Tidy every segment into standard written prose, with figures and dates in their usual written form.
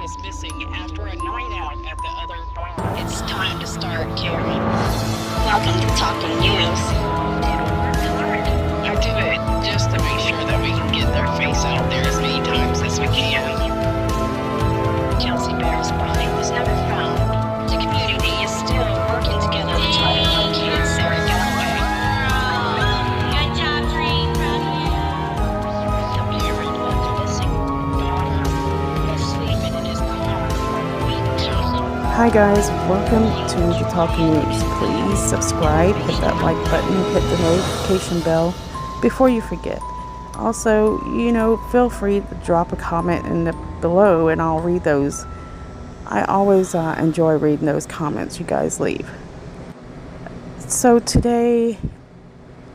is missing after a night out at the other bar. It's time to start caring. Welcome to Talking News. I do it just to make sure that we can get their face out there as many times as we can. Chelsea Bear's body was never found. The community is still working together to try to locate Sarah Galloway. Good job, Tree. The parent of the missing daughter was sleeping in his car for weeks. Hi guys, welcome to the Talking News. Please subscribe, hit that like button, hit the notification bell before you forget. Also, feel free to drop a comment below and I'll read those. I always enjoy reading those comments you guys leave. So today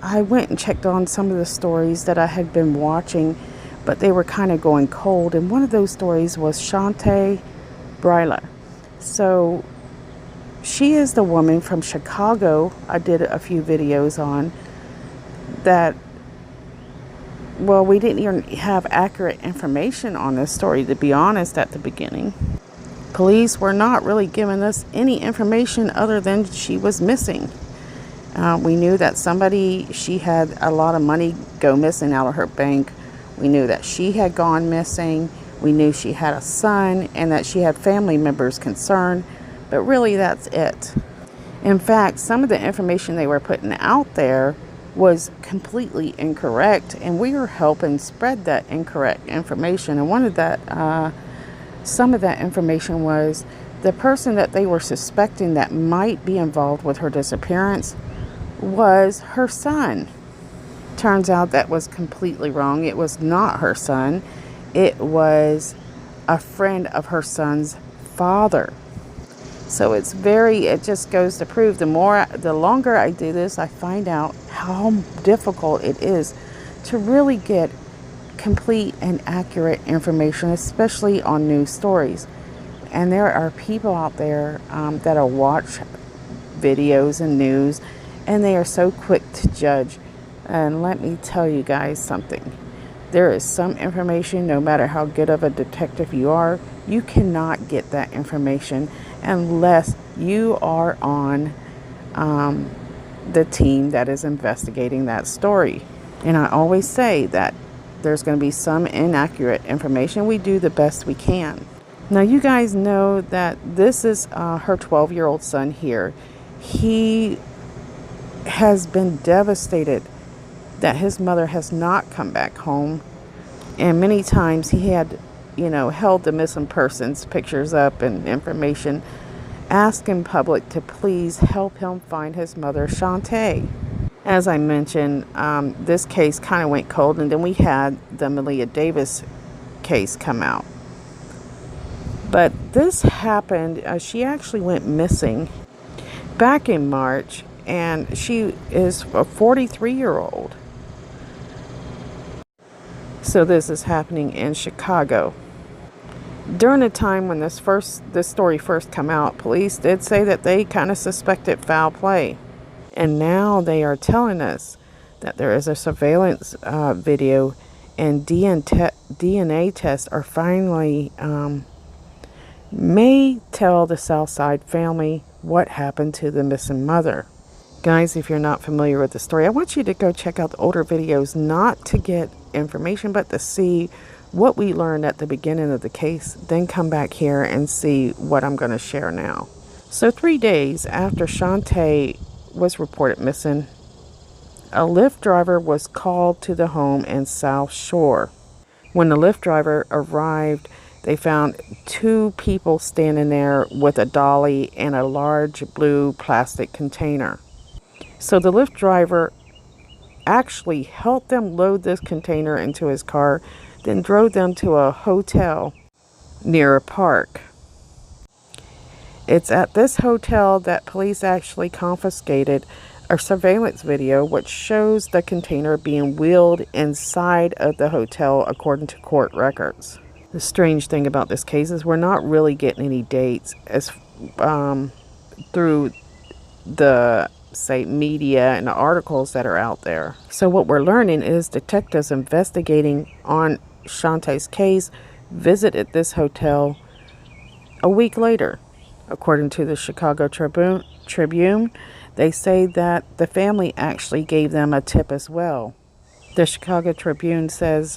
I went and checked on some of the stories that I had been watching, but they were kind of going cold, and one of those stories was Chanti Bryla. So she is the woman from Chicago I did a few videos on that. Well, we didn't even have accurate information on this story, to be honest, at the beginning. Police were not really giving us any information other than she was missing. We knew that she had a lot of money go missing out of her bank. We knew that she had gone missing. We knew she had a son and that she had family members concerned. But really, that's it. In fact, some of the information they were putting out there was completely incorrect, and we were helping spread that incorrect information. And some of that information was the person that they were suspecting that might be involved with her disappearance was her son. Turns out that was completely wrong. It was not her son. It was a friend of her son's father. So it just goes to prove the longer I do this, I find out how difficult it is to really get complete and accurate information, especially on news stories. And there are people out there that'll watch videos and news, and they are so quick to judge. And let me tell you guys something. There is some information, no matter how good of a detective you are, you cannot get that information unless you are on the team that is investigating that story. And I always say that there's going to be some inaccurate information. We do the best we can. Now, you guys know that this is her 12-year-old son here. He has been devastated that his mother has not come back home. And many times he had, held the missing persons pictures up and information, asking public to please help him find his mother, Chanti. As I mentioned, this case kind of went cold, and then we had the Malia Davis case come out. But this happened, she actually went missing back in March, and she is a 43-year-old. So this is happening in Chicago. During the time when this story first came out, police did say that they kind of suspected foul play. And now they are telling us that there is a surveillance video, and DNA tests are finally may tell the Southside family what happened to the missing mother. Guys, if you're not familiar with the story, I want you to go check out the older videos, not to get information, but to see what we learned at the beginning of the case, then come back here and see what I'm going to share now. So 3 days after Chanti was reported missing, a Lyft driver was called to the home in South Shore. When the Lyft driver arrived, they found 2 people standing there with a dolly and a large blue plastic container. So the Lyft driver actually helped them load this container into his car, then drove them to a hotel near a park. It's at this hotel that police actually confiscated a surveillance video which shows the container being wheeled inside of the hotel, according to court records. The strange thing about this case is we're not really getting any dates through the media and the articles that are out there. So what we're learning is detectives investigating on Chanti's case visited this hotel a week later. According to the Chicago Tribune, they say that the family actually gave them a tip as well. The Chicago Tribune says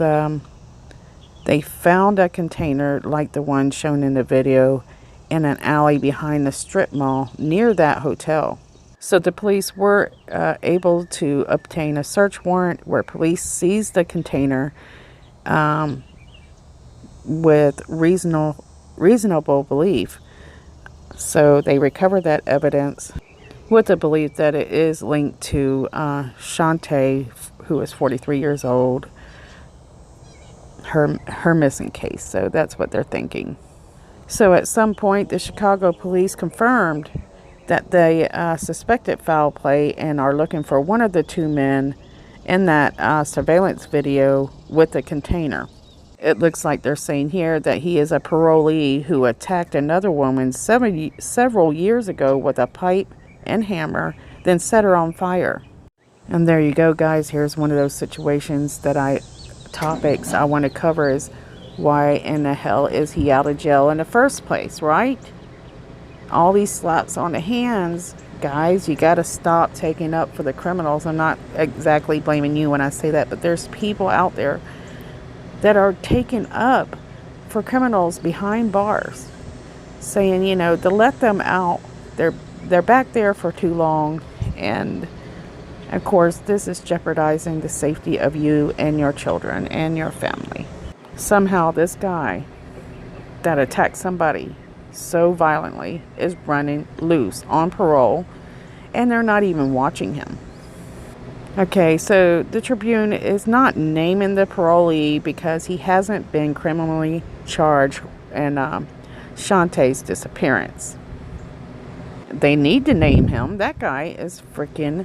they found a container like the one shown in the video in an alley behind the strip mall near that hotel. So the police were able to obtain a search warrant where police seized the container with reasonable belief. So they recovered that evidence with the belief that it is linked to Chanti, who is 43 years old, her missing case. So that's what they're thinking. So at some point, the Chicago police confirmed that they suspected foul play and are looking for one of the two men in that surveillance video with the container. It looks like they're saying here that he is a parolee who attacked another woman several years ago with a pipe and hammer, then set her on fire. And there you go, guys. Here's one of those situations topics I want to cover is why in the hell is he out of jail in the first place, right? All these slaps on the hands, guys, you got to stop taking up for the criminals. I'm not exactly blaming you when I say that, but there's people out there that are taken up for criminals behind bars, saying, to let them out. They're back there for too long, and of course this is jeopardizing the safety of you and your children and your family. Somehow this guy that attacked somebody so violently is running loose on parole, and they're not even watching him. Okay, so the Tribune is not naming the parolee because he hasn't been criminally charged in Chanti's disappearance. They need to name him. That guy is freaking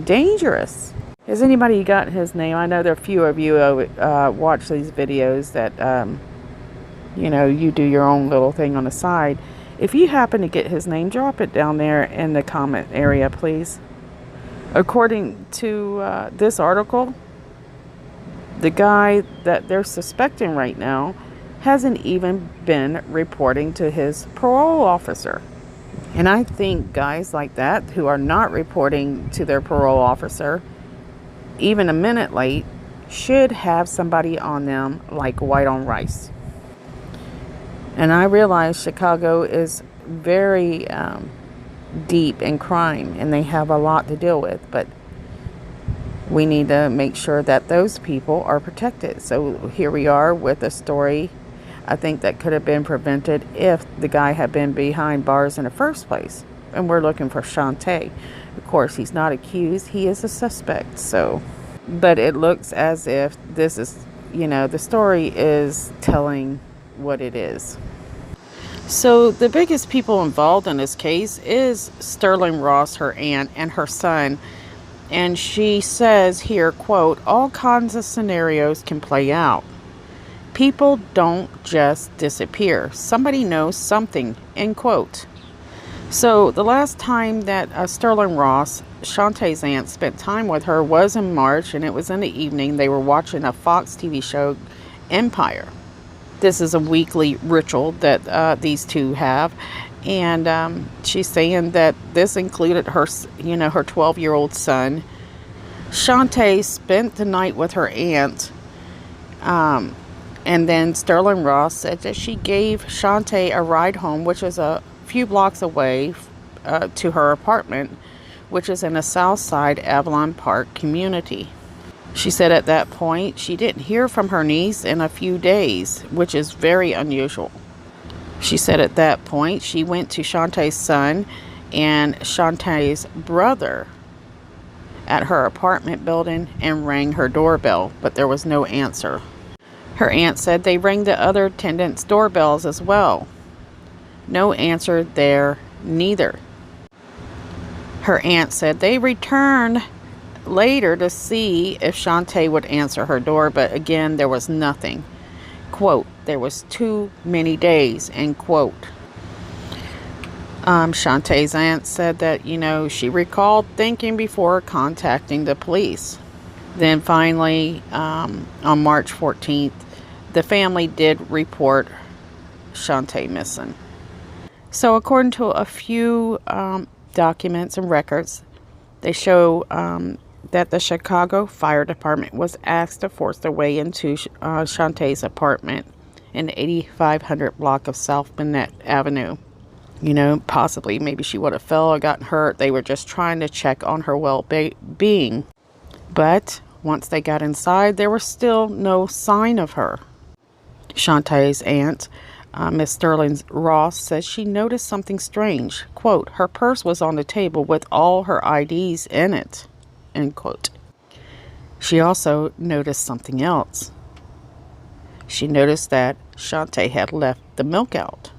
dangerous. Has anybody got his name? I know there are a few of you watch these videos that, you do your own little thing on the side. If you happen to get his name, drop it down there in the comment area, please. According to this article, the guy that they're suspecting right now hasn't even been reporting to his parole officer. And I think guys like that who are not reporting to their parole officer, even a minute late, should have somebody on them like white on rice. And I realize Chicago is very deep in crime and they have a lot to deal with, but we need to make sure that those people are protected. So here we are with a story I think that could have been prevented if the guy had been behind bars in the first place. And we're looking for Chanti. Of course, he's not accused, he is a suspect. So, but it looks as if this is, the story is telling what it is. So the biggest people involved in this case is Sterling Ross, her aunt, and her son. And she says here, quote, all kinds of scenarios can play out. People don't just disappear. Somebody knows something, end quote. So the last time that Sterling Ross, Chanti's aunt, spent time with her was in March, and it was in the evening. They were watching a Fox TV show, Empire. This is a weekly ritual that these two have. And she's saying that this included her, her 12-year-old son. Chanti spent the night with her aunt. And then Sterling Ross said that she gave Chanti a ride home, which is a few blocks away to her apartment, which is in a Southside Avalon Park community. She said at that point she didn't hear from her niece in a few days, which is very unusual. She said at that point she went to Chanti's son and Chanti's brother at her apartment building and rang her doorbell, but there was no answer. Her aunt said they rang the other tenants' doorbells as well. No answer there neither. Her aunt said they returned later to see if Chanti would answer her door, but again, there was nothing. Quote, there was too many days, end quote. Chanti's aunt said that, she recalled thinking before contacting the police. Then finally, on March 14th, the family did report Chanti missing. So according to a few documents and records, they show that the Chicago Fire Department was asked to force their way into Chanti's apartment in the 8500 block of South Bennett Avenue. You know, possibly maybe she would have fell or gotten hurt. They were just trying to check on her well-being. But once they got inside, there was still no sign of her. Chanti's aunt, Miss Sterling Ross, says she noticed something strange. Quote, her purse was on the table with all her IDs in it. End quote. She also noticed something else. She noticed that Chanti had left the milk out.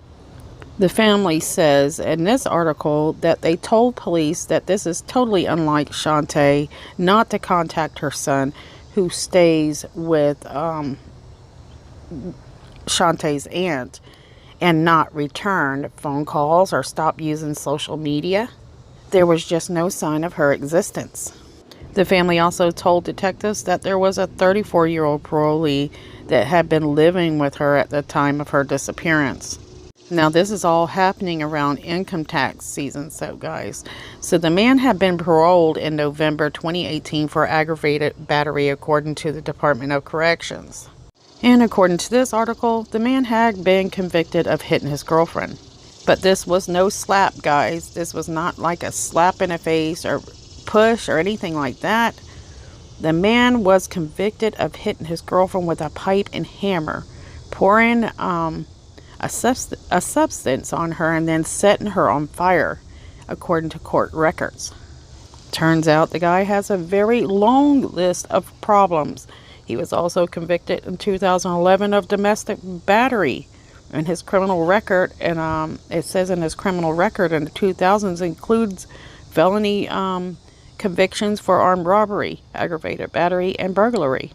The family says in this article that they told police that this is totally unlike Chanti not to contact her son, who stays with Chanti's aunt, and not return phone calls or stop using social media. There was just no sign of her existence. The family also told detectives that there was a 34-year-old parolee that had been living with her at the time of her disappearance. Now, this is all happening around income tax season, so guys. So the man had been paroled in November 2018 for aggravated battery, according to the Department of Corrections. And according to this article, the man had been convicted of hitting his girlfriend. But this was no slap, guys. This was not like a slap in the face or push or anything like that. The man was convicted of hitting his girlfriend with a pipe and hammer, pouring a substance on her and then setting her on fire, according to court records. Turns out the guy has a very long list of problems. He was also convicted in 2011 of domestic battery in his criminal record, and it says in his criminal record in the 2000s includes felony convictions for armed robbery, aggravated battery, and burglary.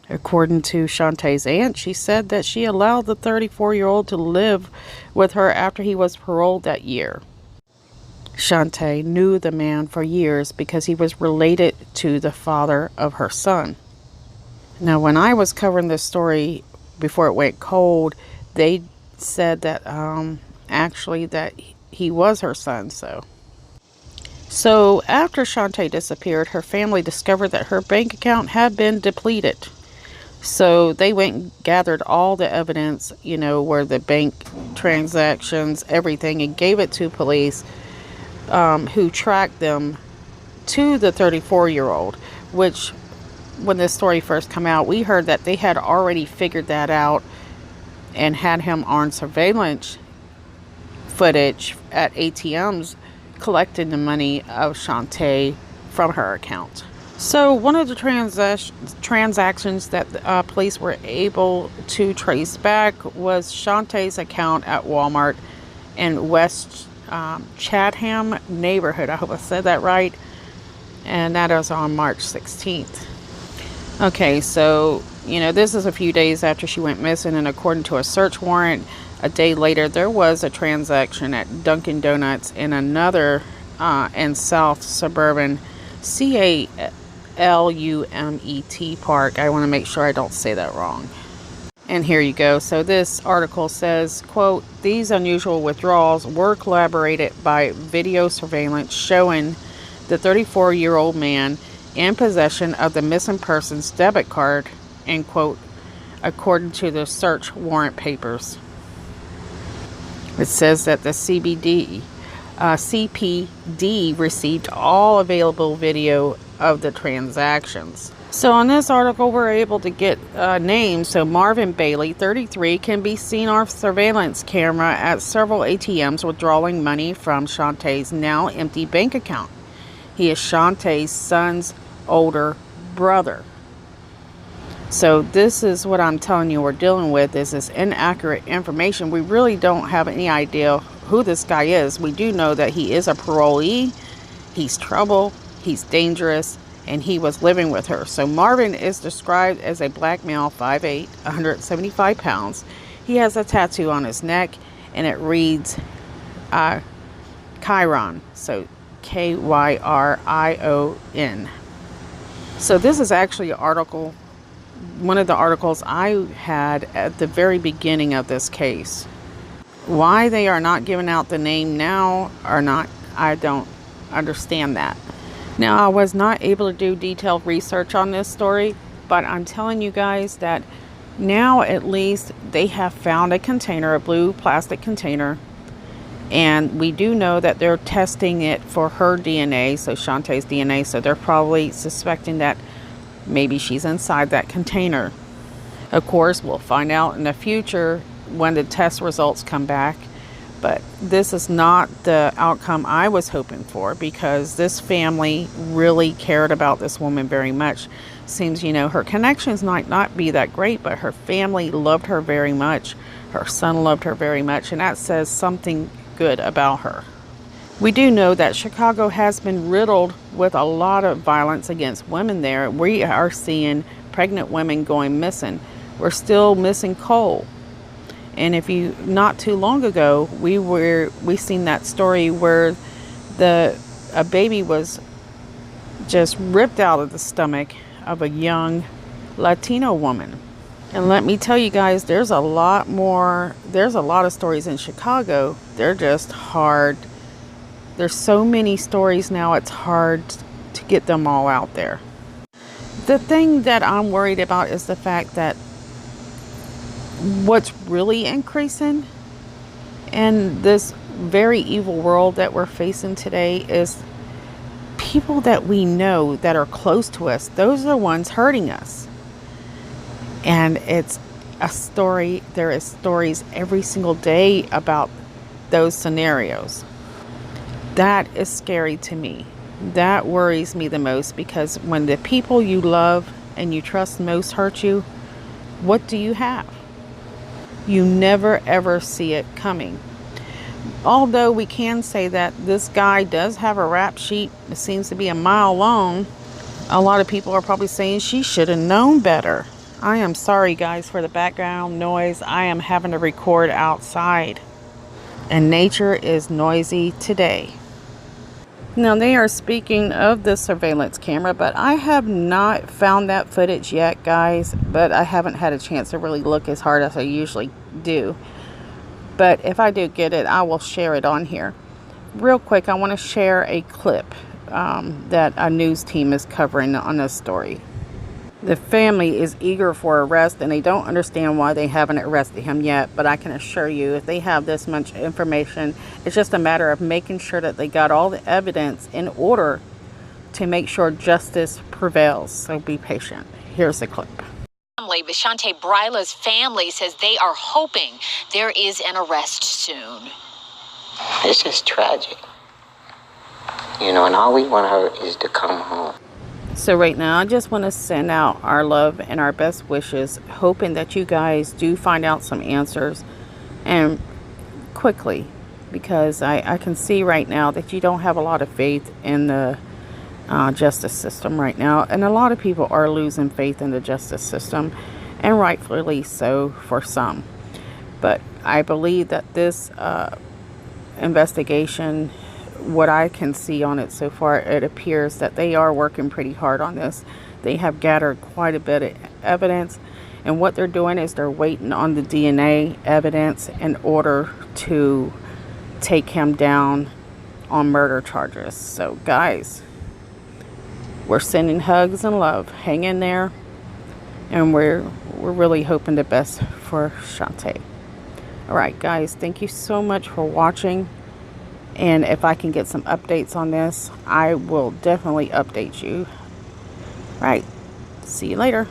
According to Chanti's aunt, she said that she allowed the 34-year-old to live with her after he was paroled that year. Chanti knew the man for years because he was related to the father of her son. Now, when I was covering this story before it went cold, they said that actually that he was her son. So after Chanti disappeared, her family discovered that her bank account had been depleted. So they went and gathered all the evidence, you know, where the bank transactions, everything, and gave it to police, who tracked them to the 34-year-old, which when this story first came out, we heard that they had already figured that out and had him on surveillance footage at ATMs collecting the money of Chanti from her account. So one of the transactions that police were able to trace back was Chanti's account at Walmart in West Chatham neighborhood. I hope I said that right. And that is on March 16th. Okay, so, you know, this is a few days after she went missing, and according to a search warrant, a day later, there was a transaction at Dunkin' Donuts in another in South Suburban Calumet Park. I want to make sure I don't say that wrong. And here you go. So this article says, quote, these unusual withdrawals were corroborated by video surveillance showing the 34-year-old man in possession of the missing person's debit card, end quote, according to the search warrant papers. It says that the CPD received all available video of the transactions. So on this article, we're able to get names. So Marvin Bailey, 33, can be seen on surveillance camera at several ATMs withdrawing money from Chanti's now empty bank account. He is Chanti's son's older brother. So this is what I'm telling you we're dealing with, is this inaccurate information. We really don't have any idea who this guy is. We do know that he is a parolee. He's trouble. He's dangerous. And he was living with her. So Marvin is described as a black male, 5'8", 175 pounds. He has a tattoo on his neck, and it reads Kyron. So Kyrion. So this is actually an article, one of the articles I had at the very beginning of this case. Why they are not giving out the name now or not, I don't understand that. Now, I was not able to do detailed research on this story, but I'm telling you guys that now at least they have found a container, a blue plastic container, and we do know that they're testing it for her DNA, so Chanti's DNA, so they're probably suspecting that maybe she's inside that container. Of course, we'll find out in the future when the test results come back, but this is not the outcome I was hoping for, because this family really cared about this woman very much. Seems, you know, her connections might not be that great, but her family loved her very much. Her son loved her very much, and that says something good about her. We do know that Chicago has been riddled with a lot of violence against women there. We are seeing pregnant women going missing. We're still missing coal. And if you, not too long ago, we seen that story where a baby was just ripped out of the stomach of a young Latino woman. And let me tell you guys, there's a lot of stories in Chicago. They're just hard. There's so many stories now, it's hard to get them all out there. The thing that I'm worried about is the fact that what's really increasing in this very evil world that we're facing today is people that we know that are close to us. Those are the ones hurting us. And it's a story. There is stories every single day about those scenarios. That is scary to me. That worries me the most, because when the people you love and you trust most hurt you, what do you have? You never ever see it coming. Although we can say that this guy does have a rap sheet that seems to be a mile long, a lot of people are probably saying she should have known better. I am sorry guys for the background noise. I am having to record outside, and nature is noisy today. Now, they are speaking of the surveillance camera, but I have not found that footage yet, guys. But I haven't had a chance to really look as hard as I usually do. But if I do get it, I will share it on here. Real quick, I want to share a clip that a news team is covering on this story. The family is eager for arrest, and they don't understand why they haven't arrested him yet. But I can assure you, if they have this much information, it's just a matter of making sure that they got all the evidence in order to make sure justice prevails. So be patient. Here's the clip. With Chanti Bryla's family says they are hoping there is an arrest soon. It's just tragic. You know, and all we want her is to come home. So right now, I just want to send out our love and our best wishes, hoping that you guys do find out some answers, and quickly, because I can see right now that you don't have a lot of faith in the justice system right now, and a lot of people are losing faith in the justice system, and rightfully so for some. But I believe that this investigation, what I can see on it so far, it appears that they are working pretty hard on this. They have gathered quite a bit of evidence, and what they're doing is they're waiting on the DNA evidence in order to take him down on murder charges. So guys, we're sending hugs and love. Hang in there, and we're really hoping the best for Chanti. All right guys, thank you so much for watching. And if I can get some updates on this, I will definitely update you. All right. See you later.